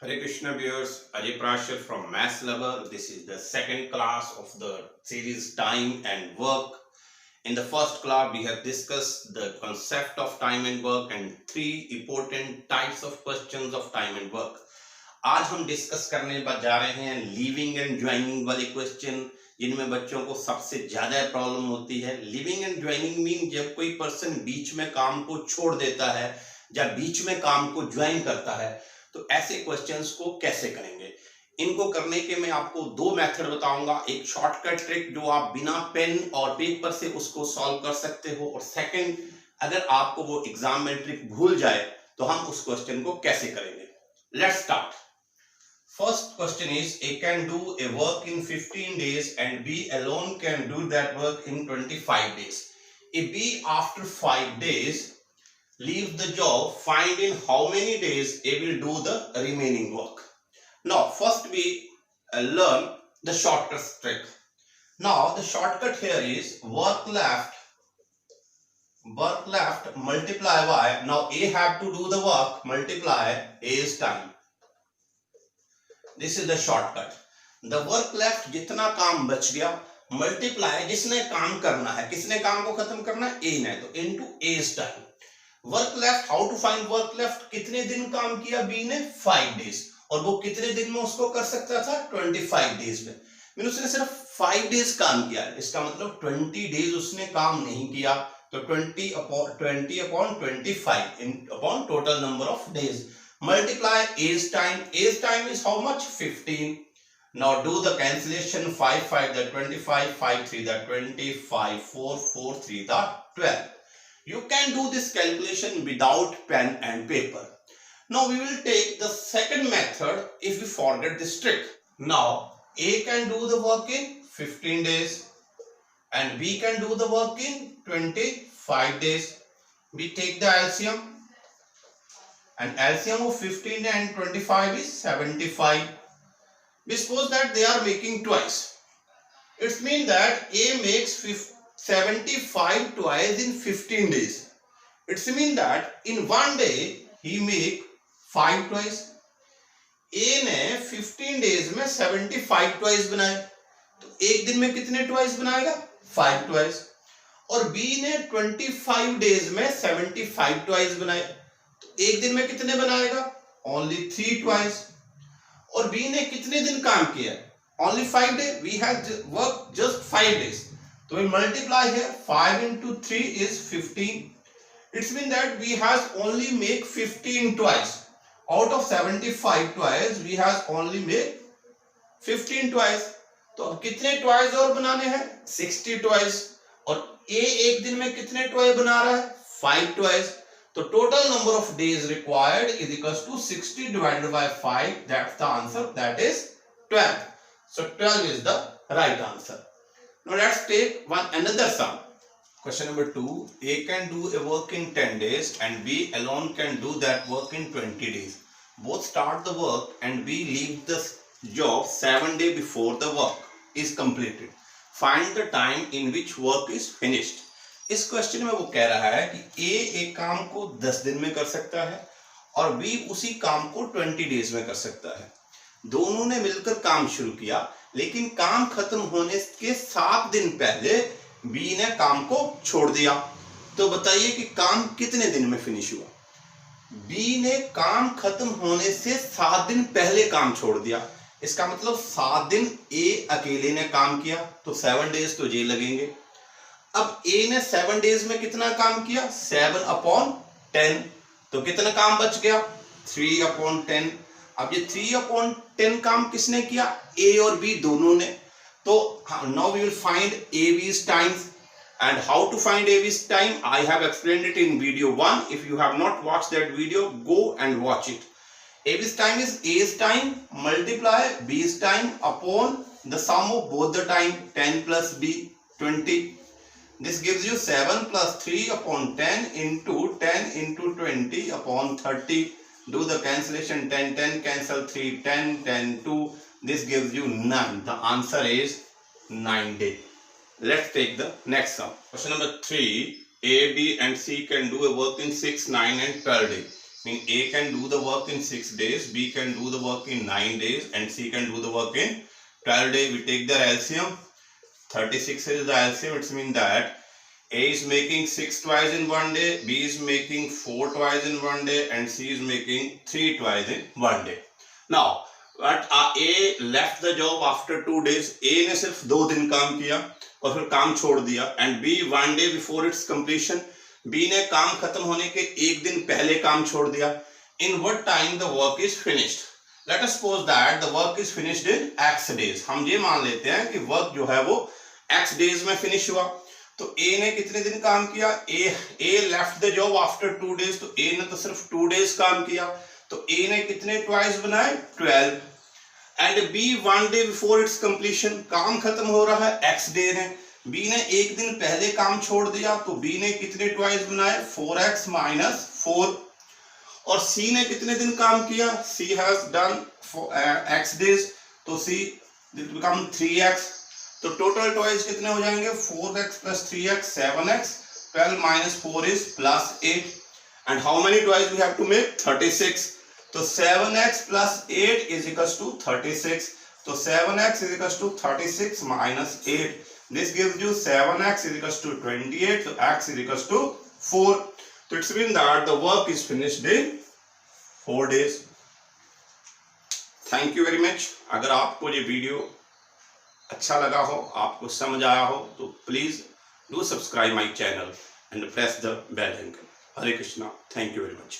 Hare Krishna viewers, Ajay Prashar from Maths Lover. This is the second class of the series Time and Work. In the first class, we have discussed the concept of time and work and three important types of questions of time and work. आज हम discuss करने जा रहे हैं living and joining वाले question, जिनमें बच्चों को सबसे ज्यादा प्रॉब्लम होती है। लिविंग एंड ज्वाइनिंग मीन जब कोई पर्सन बीच में काम को छोड़ देता है या बीच में काम को ज्वाइन करता है, तो ऐसे क्वेश्चंस को कैसे करेंगे। इनको करने के मैं आपको दो मेथड बताऊंगा। एक शॉर्टकट ट्रिक जो आप बिना पेन और पेपर से उसको सॉल्व कर सकते हो, और सेकंड, अगर आपको वो एग्जाम में ट्रिक भूल जाए तो हम उस क्वेश्चन को कैसे करेंगे। Let's start. First question is, A can do a work in 15 days and B alone can do that work in 25 days. If B after 5 days leave the job, find in how many days A will do the remaining work. Now first we learn the shortcut trick. Now the shortcut here is work left multiply by, now A have to do the work, multiply A's time. This is the shortcut. The work left, जितना काम बच गया, multiply जिसने काम करना है, किसने काम को खत्म करना है, ए ने, तो into as time. Work left, how to find work left, कितने दिन काम किया बी ने, 5 डेज, और वो कितने दिन में उसको कर सकता था, 25 डेज में। मीन उसने सिर्फ 5 डेज काम किया, इसका मतलब 20 डेज उसने काम नहीं किया, तो 20 upon 25 upon total number of days. Multiply A's time. A's time is how much? 15. Now do the cancellation. 5 5 the 25, 5 3 the 25, 4 4 3 the 12. You can do this calculation without pen and paper. Now we will take the second method if we forget this trick. Now A can do the work in 15 days and B can do the work in 25 days. We take the LCM. And LCM of 15 and 25 is 75. We suppose that they are making twice. It means that A makes 75 twice in 15 days. It means that in one day he make 5 twice. A ने 15 days में 75 twice बनाए, तो एक दिन में कितने twice बनाएगा, 5 twice। और B ने 25 days में 75 twice बनाए, एक दिन में कितने बनाएगा, ओनली 3 twice। और बी ने कितने दिन काम किया, only 5 days, we have work just 5 days, तो we multiply here, 5 into 3 is 15। It's mean that we have only make 15 twice out of 75 twice, we have only make 15 twice। तो अब कितने twice और बनाने हैं, 60 twice। और ए एक दिन में कितने twice बना रहा है, 5 twice। So total number of days required is equals to 60 divided by 5. That's the answer. That is 12. So 12 is the right answer. Now let's take another sum. Question number 2. A can do a work in 10 days and B alone can do that work in 20 days. Both start the work and B leave the job 7 days before the work is completed. Find the time in which work is finished. इस question में वो कह रहा है कि ए एक काम को 10 दिन में कर सकता है और बी उसी काम को 20 डेज में कर सकता है। दोनों ने मिलकर काम शुरू किया, लेकिन काम खत्म होने के 7 दिन पहले बी ने काम को छोड़ दिया। तो बताइए कि काम कितने दिन में फिनिश हुआ। बी ने काम खत्म होने से 7 दिन पहले काम छोड़ दिया, इसका मतलब 7 दिन ए अकेले ने काम किया, तो 7 डेज तो ये लगेंगे। अब ए ने 7 डेज में कितना काम किया, 7 अपॉन 10, तो कितना काम बच गया, 3 अपॉन 10। अब ये 3 अपॉन 10 काम किसने किया, ए और बी दोनों ने। तो नाउ वी विल फाइंड एबी's times, and how to find एबी's time I have explained it in video 1. If you have not watched that video, go and watch it. एबी's टाइम इज ए's time multiply b's time upon the sum of both the time, 10 plus b 20. This gives you 7 plus 3 upon 10 into 20 upon 30. Do the cancellation, 10 10 cancel, 3 10 10 2. This gives you 9. The answer is 9 days. Let's take the next sum. Question number 3. A, B and C can do a work in 6, 9 and 12 days. mean A can do the work in 6 days, B can do the work in 9 days, and C can do the work in 12 days. We take their LCM. 36 is the LCM. It means that A is making 6 twice in 1 day, B is making 4 twice in 1 day, and C is making 3 twice in 1 day. Now, but A left the job after 2 days. A ने सिर्फ 2 दिन काम किया और फिर काम छोड़ दिया. And B 1 day before its completion. B ने काम खत्म होने के 1 दिन पहले काम छोड़ दिया. In what time the work is finished? Let us suppose that the work is finished in X days. हम ये मान लेते हैं कि वर्क जो है वो X days में फिनिश हुआ. तो A ने कितने दिन काम किया? A left the job after 2 days. तो A ने तो सिर्फ 2 days काम किया. तो A ने कितने ट्वाइस बनाए? 12. And B 1 day before its completion. काम खत्म हो रहा है X डे ने. B ने 1 दिन पहले काम छोड़ दिया. तो B ने कितने ट्वाइस बनाए? 4x minus 4. और C ने कितने दिन काम किया? C has done X days. तो C will become 3x. तो टोटल ट्वाइस कितने हो जाएंगे? 4x plus 3x 7x. 12 minus 4 is plus 8. And how many twice we have to make? 36. तो 7x plus 8 is equals to 36. तो 7x is equals to 36 minus 8. This gives you 7x is equals to 28. So x is equals to 4. So it's mean that the work is finished in 4 days. Thank you very much. अगर आपको ये video अच्छा लगा हो, आपको समझ आया हो, तो please do subscribe my channel and press the bell icon. Hare Krishna. Thank you very much.